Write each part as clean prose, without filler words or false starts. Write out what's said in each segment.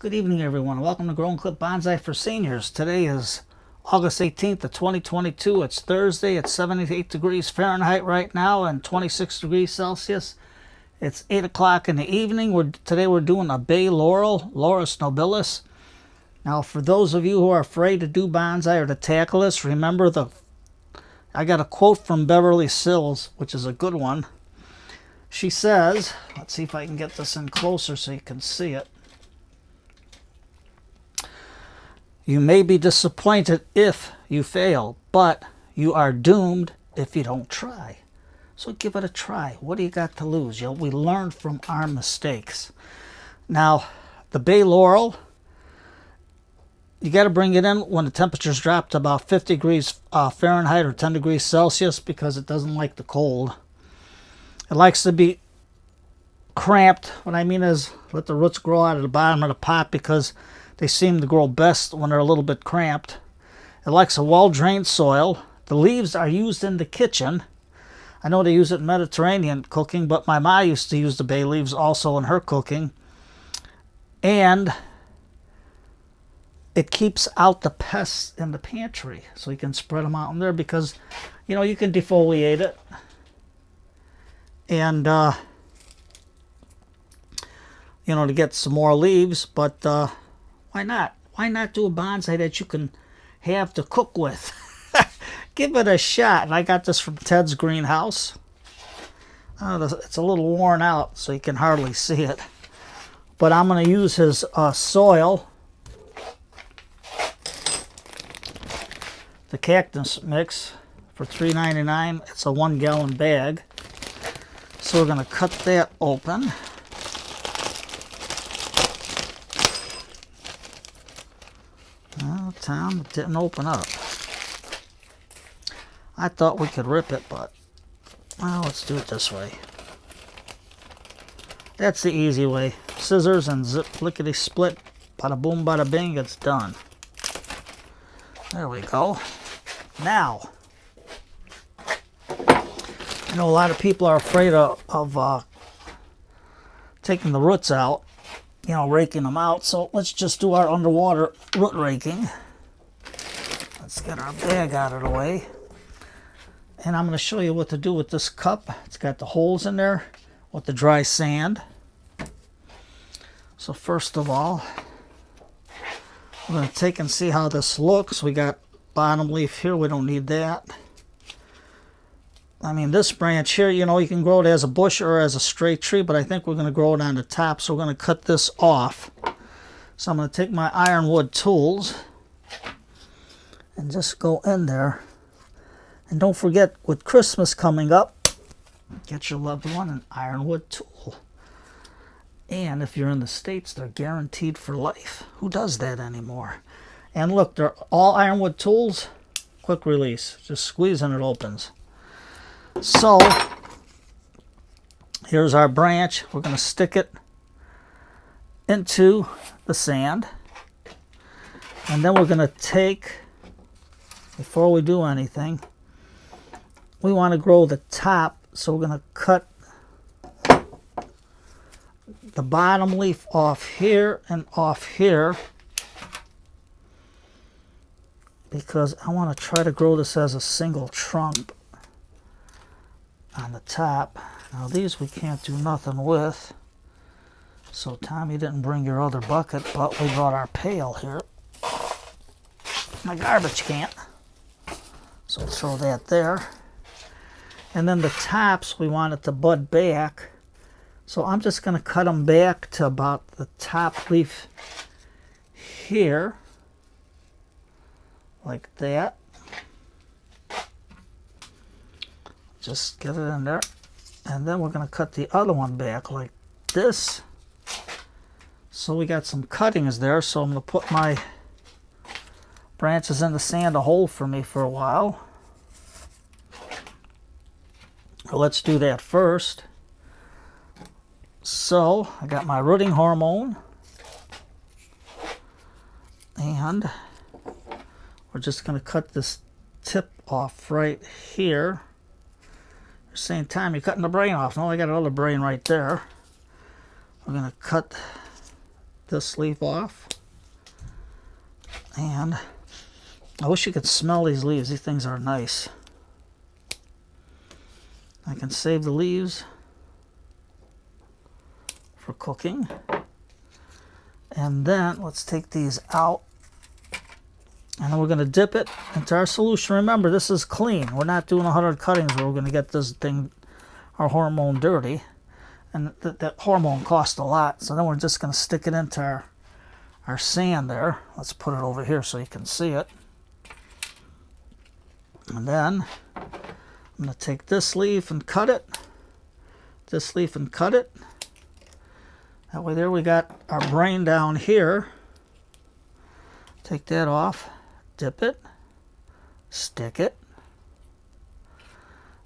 Good evening, everyone. Welcome to Grown Clip Bonsai for Seniors. Today is August 18th of 2022. It's Thursday. It's 78 degrees Fahrenheit right now and 26 degrees Celsius. It's 8 o'clock in the evening. Today we're doing a bay laurel, Laurus nobilis. Now, for those of you who are afraid to do bonsai or to tackle this, remember I got a quote from Beverly Sills, which is a good one. She says, let's see if I can get this in closer so you can see it. You may be disappointed if you fail, but you are doomed if you don't try. So give it a try. What do you got to lose? We learn from our mistakes. Now, the bay laurel, you got to bring it in when the temperatures drop to about 50 degrees Fahrenheit or 10 degrees Celsius because it doesn't like the cold. It likes to be cramped. What I mean is let the roots grow out of the bottom of the pot because they seem to grow best when they're a little bit cramped. It likes a well-drained soil. The leaves are used in the kitchen. I know they use it in Mediterranean cooking, but my ma used to use the bay leaves also in her cooking. And it keeps out the pests in the pantry, so you can spread them out in there because, you can defoliate it. And, to get some more leaves, but why not? Why not do a bonsai that you can have to cook with? Give it a shot. And I got this from Ted's greenhouse. It's a little worn out, so you can hardly see it. But I'm going to use his soil, the cactus mix, for $3.99. It's a 1-gallon bag. So we're going to cut that open. Well, Tom, it didn't open up. I thought we could rip it, but, well, let's do it this way. That's the easy way. Scissors and zip, lickety split, bada boom, bada bing, it's done. There we go. Now, I know a lot of people are afraid of taking the roots out, raking them out. So let's just do our underwater root raking. Let's get our bag out of the way. And I'm going to show you what to do with this cup. It's got the holes in there with the dry sand. So first of all, we're going to take and see how this looks. We got bottom leaf here. We don't need that. I mean, this branch here, you can grow it as a bush or as a straight tree, but I think we're going to grow it on the top, so we're going to cut this off. So I'm going to take my ironwood tools and just go in there. And don't forget, with Christmas coming up, get your loved one an ironwood tool. And if you're in the States, they're guaranteed for life. Who does that anymore? And look, they're all ironwood tools, quick release. Just squeeze and it opens. So, here's our branch. We're going to stick it into the sand. And then we're going to take, before we do anything, we want to grow the top. So we're going to cut the bottom leaf off here and off here. Because I want to try to grow this as a single trunk on the top. Now these we can't do nothing with. So Tommy didn't bring your other bucket, but we brought our pail here. My garbage can. So we'll throw that there. And then the tops we want it to bud back. So I'm just going to cut them back to about the top leaf here. Like that. Just get it in there. And then we're going to cut the other one back like this. So we got some cuttings there. So I'm going to put my branches in the sand to hold for me for a while. Well, let's do that first. So I got my rooting hormone. And we're just going to cut this tip off right here. Same time you're cutting the brain off. No, I got another brain right there. We're going to cut this leaf off. And I wish you could smell these leaves. These things are nice. I can save the leaves for cooking. And then let's take these out. And then we're going to dip it into our solution. Remember, this is clean. We're not doing 100 cuttings where we're going to get this thing, our hormone, dirty. And that hormone costs a lot. So then we're just going to stick it into our sand there. Let's put it over here so you can see it. And then I'm going to take this leaf and cut it. This leaf and cut it. That way there we got our brain down here. Take that off. Dip it. Stick it.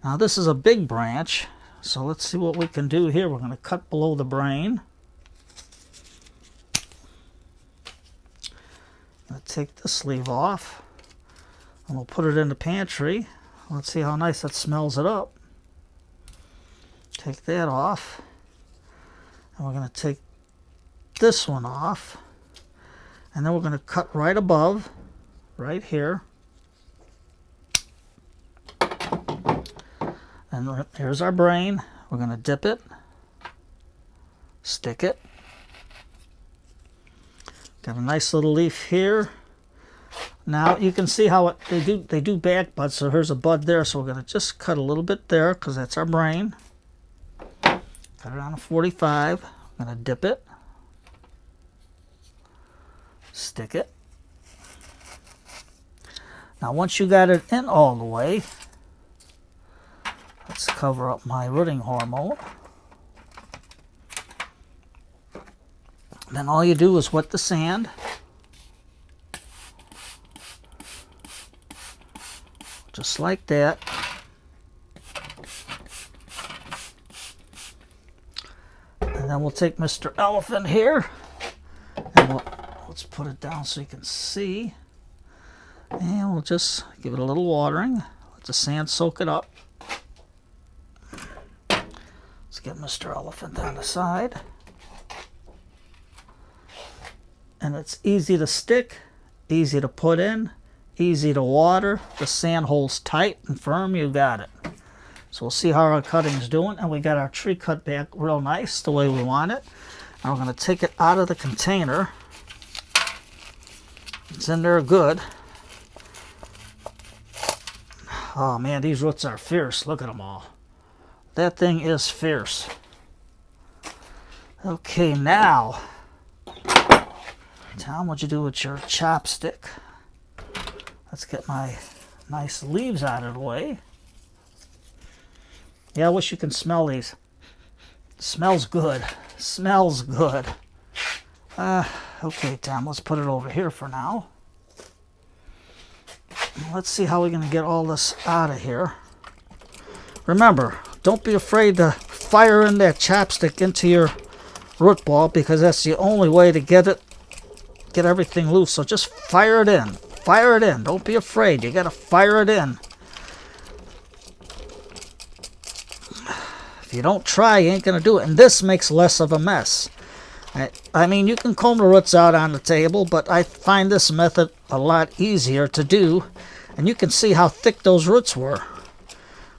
Now this is a big branch. So let's see what we can do here. We're going to cut below the brain. I'm going to take this sleeve off. And we'll put it in the pantry. Let's see how nice that smells it up. Take that off. And we're going to take this one off. And then we're going to cut right above, right here. And here's our brain. We're going to dip it, stick it. Got a nice little leaf here. Now you can see how they do back buds. So here's a bud there. So we're going to just cut a little bit there because that's our brain. Cut it on a 45. I'm going to dip it, stick it. Now once you got it in all the way, let's cover up my rooting hormone. Then all you do is wet the sand. Just like that. And then we'll take Mr. Elephant here. And let's put it down so you can see. And we'll just give it a little watering. Let the sand soak it up. Let's get Mr. Elephant on the side. And it's easy to stick, easy to put in, easy to water. The sand holds tight and firm. You got it. So we'll see how our cutting's doing. And we got our tree cut back real nice the way we want it. Now we're going to take it out of the container. It's in there good. Oh man, these roots are fierce. Look at them all. That thing is fierce. Okay, now, Tom, what'd you do with your chopstick? Let's get my nice leaves out of the way. Yeah, I wish you can smell these. Smells good. Smells good. Okay, Tom, let's put it over here for now. Let's see how we're going to get all this out of here. Remember, don't be afraid to fire in that chopstick into your root ball because that's the only way to get everything loose. So just fire it in. Fire it in. Don't be afraid. You got to fire it in. If you don't try, you ain't going to do it. And this makes less of a mess. I mean, you can comb the roots out on the table, but I find this method a lot easier to do. And you can see how thick those roots were.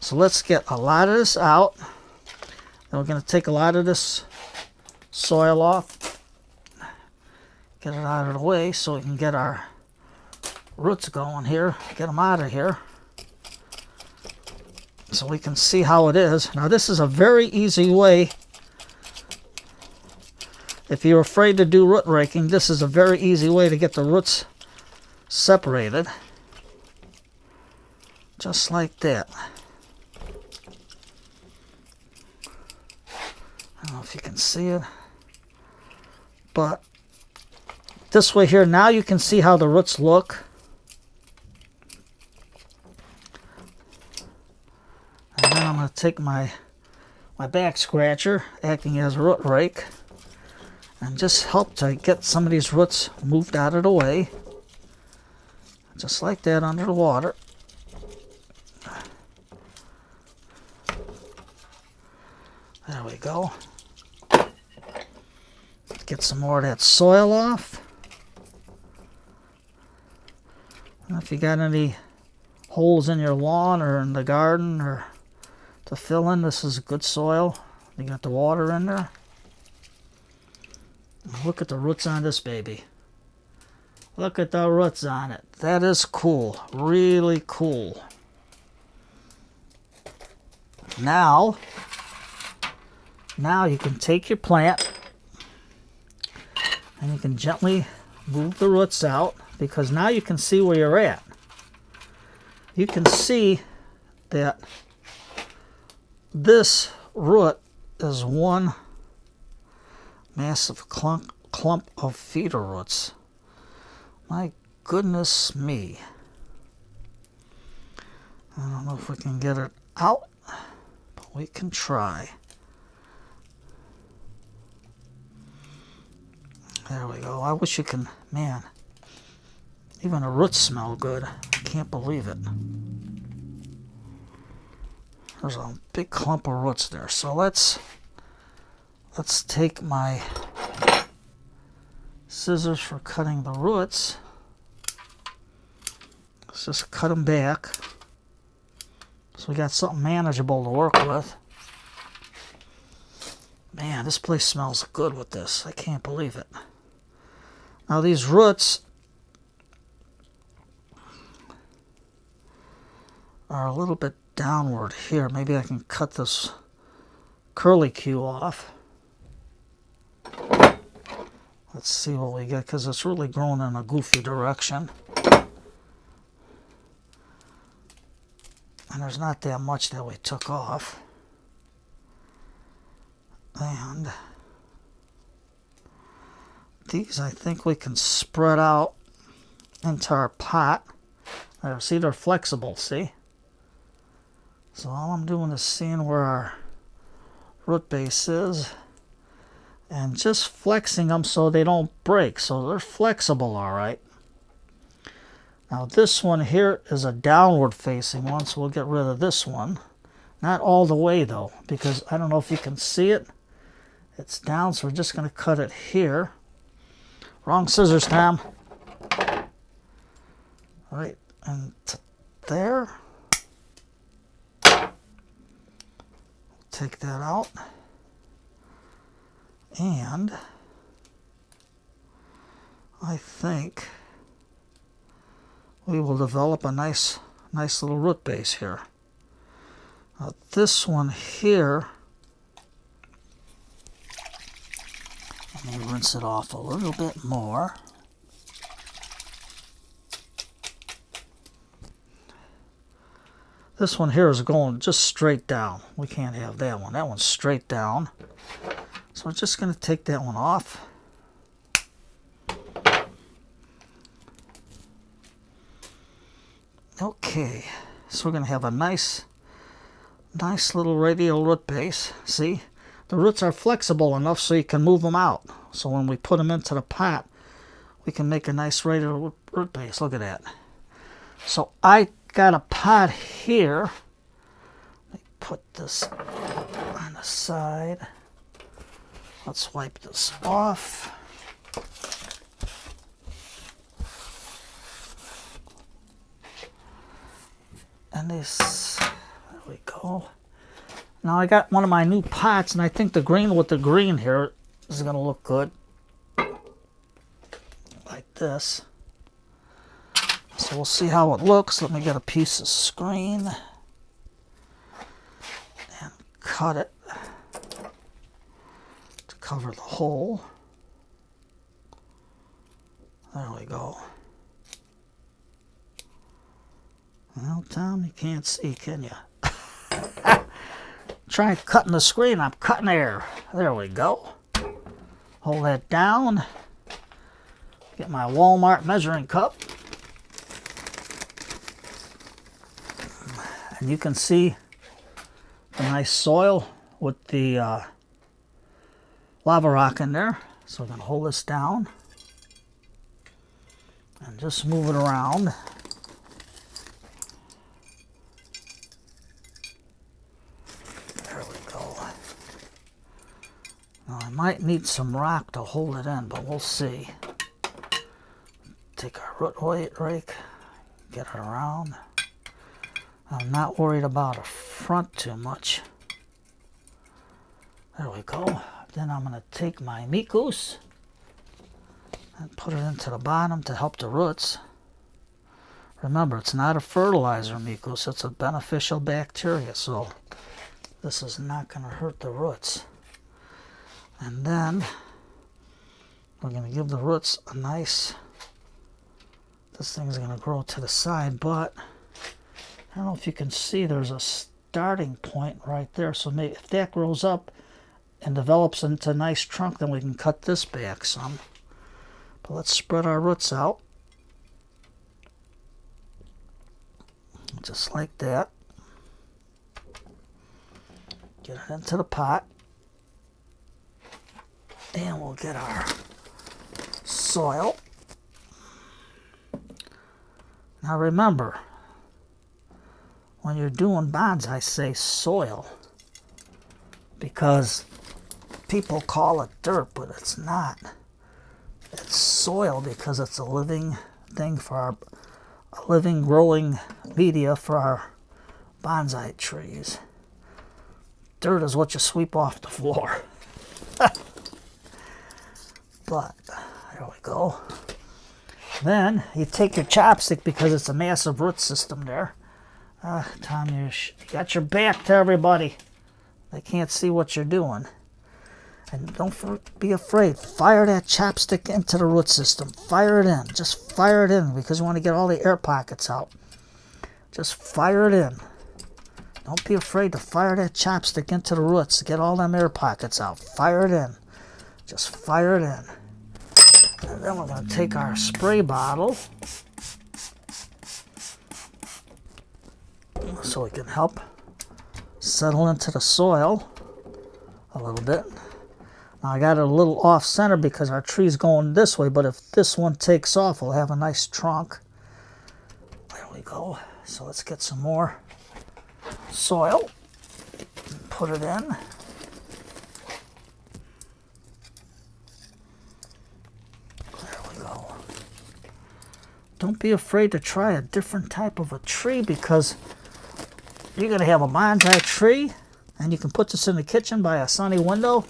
So let's get a lot of this out. Then we're going to take a lot of this soil off. Get it out of the way so we can get our roots going here. Get them out of here. So we can see how it is. Now this is a very easy way. If you're afraid to do root raking, this is a very easy way to get the roots separated. Just like that. I don't know if you can see it. But this way here, now you can see how the roots look. And then I'm going to take my back scratcher, acting as a root rake, and just help to get some of these roots moved out of the way. Just like that under the water. There we go. Get some more of that soil off. And if you got any holes in your lawn or in the garden or to fill in, this is good soil. You got the water in there. Look at the roots on this baby. Look at the roots on it. That is cool. Really cool. Now you can take your plant and you can gently move the roots out, because now you can see where you're at. You can see that this root is one massive clump of feeder roots. My goodness me. I don't know if we can get it out, but we can try. There we go. I wish you can, man, even the roots smell good. I can't believe it. There's a big clump of roots there. So let's take my scissors for cutting the roots. Let's just cut them back so we got something manageable to work with. Man, this place smells good with this. I can't believe it. Now these roots are a little bit downward here. Maybe I can cut this curlicue off. Let's see what we get, because it's really growing in a goofy direction. And there's not that much that we took off. And these I think we can spread out into our pot. There, see, they're flexible, see? So all I'm doing is seeing where our root base is and just flexing them so they don't break. So they're flexible, all right. Now this one here is a downward facing one, so we'll get rid of this one. Not all the way though, because I don't know if you can see it. It's down, so we're just going to cut it here. Wrong scissors, Tom. Right, and there. Take that out. And I think we will develop a nice little root base here. Now this one here, let me rinse it off a little bit more. This one here is going just straight down. We can't have that one. That one's straight down. So we're just going to take that one off. Okay, so we're going to have a nice little radial root base. See, the roots are flexible enough so you can move them out. So when we put them into the pot, we can make a nice radial root base. Look at that. So I got a pot here. Let me put this on the side. Let's wipe this off. And this, there we go. Now I got one of my new pots, and I think the green with the green here is going to look good. Like this. So we'll see how it looks. Let me get a piece of screen and cut it to cover the hole. There we go. Well, Tom, you can't see, can you? Try cutting the screen. I'm cutting air. There we go. Hold that down. Get my Walmart measuring cup. And you can see the nice soil with the lava rock in there. So we're going to hold this down and just move it around. There we go. Now I might need some rock to hold it in, but we'll see. Take our root rake, get it around. I'm not worried about a front too much. There we go. Then I'm going to take my meat goose and put it into the bottom to help the roots. Remember, it's not a fertilizer meat goose, it's a beneficial bacteria, so this is not going to hurt the roots. And then we're going to give the roots a nice, this thing's going to grow to the side, but I don't know if you can see there's a starting point right there. So maybe if that grows up and develops into a nice trunk, then we can cut this back some. But let's spread our roots out. Just like that. Get it into the pot. And we'll get our soil. Now remember, when you're doing bonds, I say soil because people call it dirt, but it's not. It's soil because it's a living thing for a living growing media for our bonsai trees. Dirt is what you sweep off the floor. But there we go. Then you take your chopstick because it's a massive root system there. Tom, you got your back to everybody. They can't see what you're doing. And don't be afraid. Fire that chopstick into the root system. Fire it in. Just fire it in because you want to get all the air pockets out. Just fire it in. Don't be afraid to fire that chopstick into the roots to get all them air pockets out. Fire it in. Just fire it in. And then we're going to take our spray bottle so we can help settle into the soil a little bit. Now I got it a little off center because our tree's going this way, but if this one takes off, we'll have a nice trunk. There we go. So let's get some more soil and put it in. There we go. Don't be afraid to try a different type of a tree because you're going to have a bonsai tree and you can put this in the kitchen by a sunny window.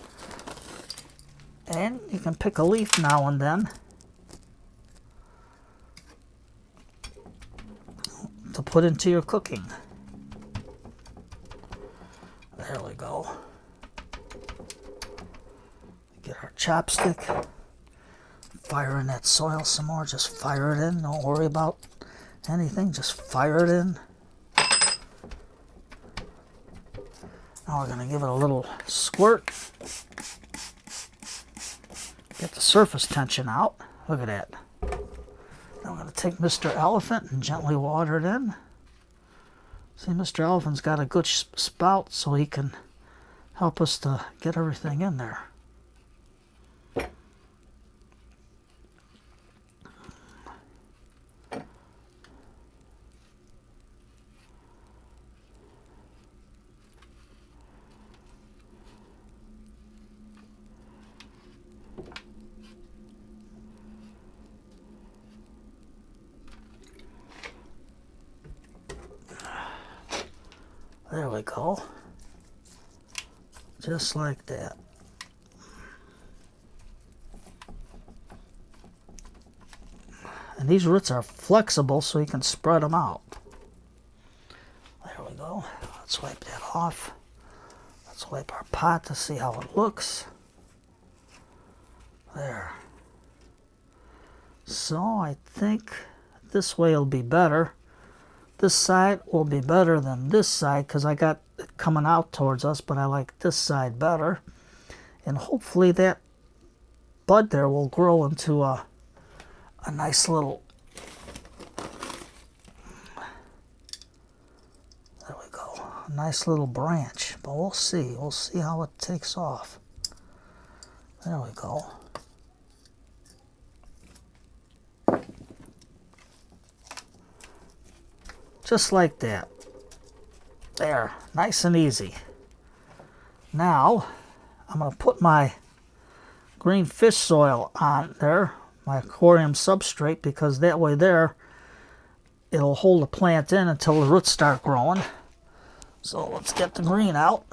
And you can pick a leaf now and then to put into your cooking. There we go. Get our chopstick. Fire in that soil some more. Just fire it in. Don't worry about anything. Just fire it in. Now we're going to give it a little squirt. Get the surface tension out. Look at that. Now I'm going to take Mr. Elephant and gently water it in. See, Mr. Elephant's got a good spout so he can help us to get everything in there. There we go. Just like that. And these roots are flexible so you can spread them out. There we go. Let's wipe that off. Let's wipe our pot to see how it looks. There. So I think this way will be better. This side will be better than this side because I got it coming out towards us, but I like this side better. And hopefully that bud there will grow into a nice little, there we go, a nice little branch. But we'll see. We'll see how it takes off. There we go. Just like that. There, nice and easy. Now, I'm going to put my green fish soil on there, my aquarium substrate, because that way there it'll hold the plant in until the roots start growing. So let's get the green out.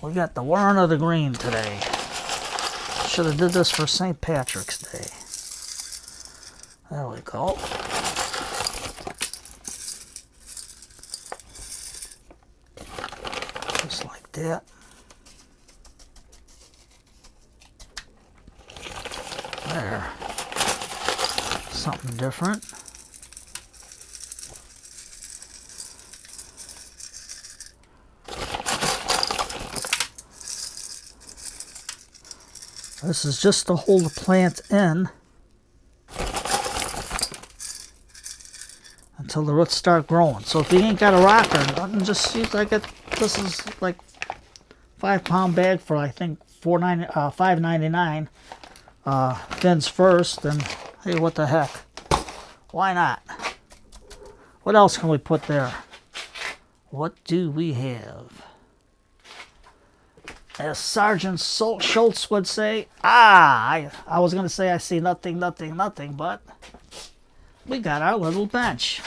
We got the wearing of the green today. Should have did this for St. Patrick's Day. There we go. Just like that. There. Something different. This is just to hold the plant in until the roots start growing. So if you ain't got a rocker, nothing, just use this is like 5-pound bag for I think $5.99. Fins first, and hey, what the heck? Why not? What else can we put there? What do we have? As Sergeant Schultz would say, I was going to say I see nothing, nothing, nothing, but we got our little bench.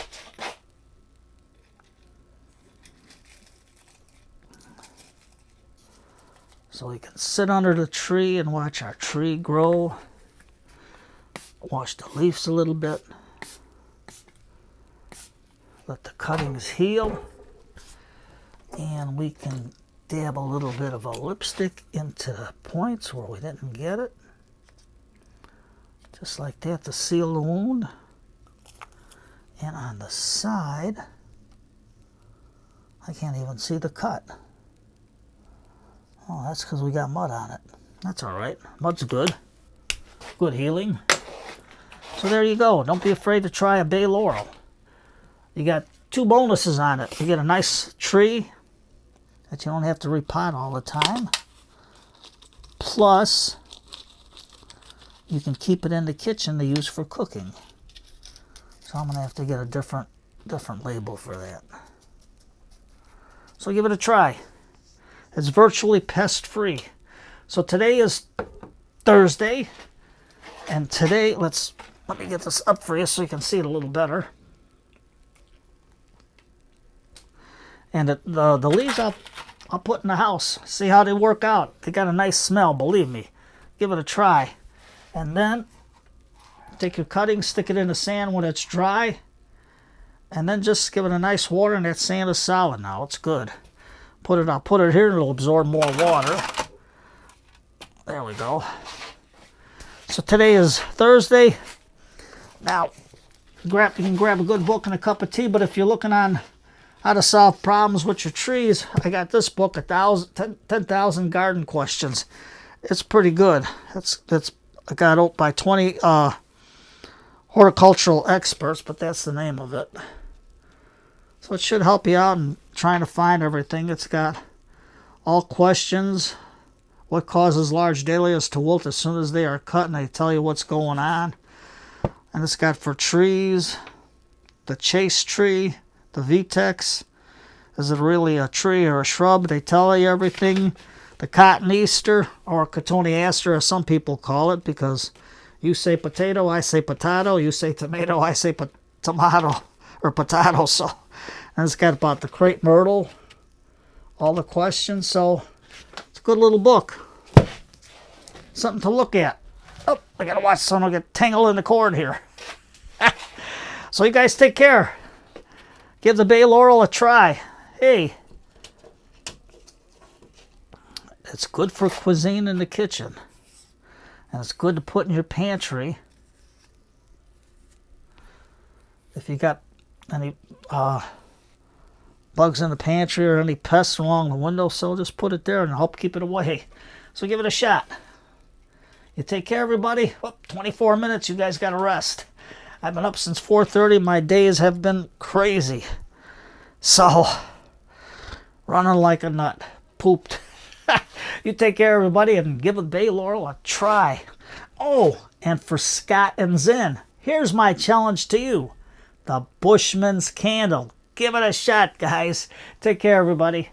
So we can sit under the tree and watch our tree grow. Wash the leaves a little bit. Let the cuttings heal. And we can dab a little bit of a lipstick into points where we didn't get it. Just like that to seal the wound. And on the side, I can't even see the cut. Oh, that's because we got mud on it. That's all right. Mud's good. Good healing. So there you go. Don't be afraid to try a bay laurel. You got 2 bonuses on it. You get a nice tree that you don't have to repot all the time. Plus, you can keep it in the kitchen to use for cooking. So I'm going to have to get a different label for that. So give it a try. It's virtually pest-free. So today is Thursday, and today, let me get this up for you so you can see it a little better. And the leaves I'll put in the house. See how they work out. They got a nice smell, believe me. Give it a try. And then take your cutting, stick it in the sand when it's dry, and then just give it a nice water, and that sand is solid now. It's good. I'll put it here and it'll absorb more water. There we go. So today is Thursday. Now, you can grab a good book and a cup of tea, but if you're looking on how to solve problems with your trees, I got this book, 10,000 Garden Questions. It's pretty good. It's got out by 20 horticultural experts, but that's the name of it. So it should help you out in trying to find everything. It's got all questions. What causes large dahlias to wilt as soon as they are cut, and they tell you what's going on. And it's got for trees, the chase tree, the vitex. Is it really a tree or a shrub? They tell you everything. The cotton Easter, or cotoneaster, as some people call it, because you say potato, I say potato. You say tomato, I say tomato or potato. So, and it's got about the crepe myrtle, all the questions. So it's a good little book. Something to look at. Oh, I gotta watch someone get tangled in the cord here. So you guys take care. Give the bay laurel a try. Hey, it's good for cuisine in the kitchen, and it's good to put in your pantry. If you got any bugs in the pantry or any pests along the windowsill, just put it there and help keep it away. So give it a shot. You take care, everybody. Oh, 24 minutes. You guys got to rest. I've been up since 4:30. My days have been crazy. So, running like a nut. Pooped. You take care, everybody, and give a bay laurel a try. Oh, and for Scott and Zen, here's my challenge to you. The Bushman's candle. Give it a shot, guys. Take care, everybody.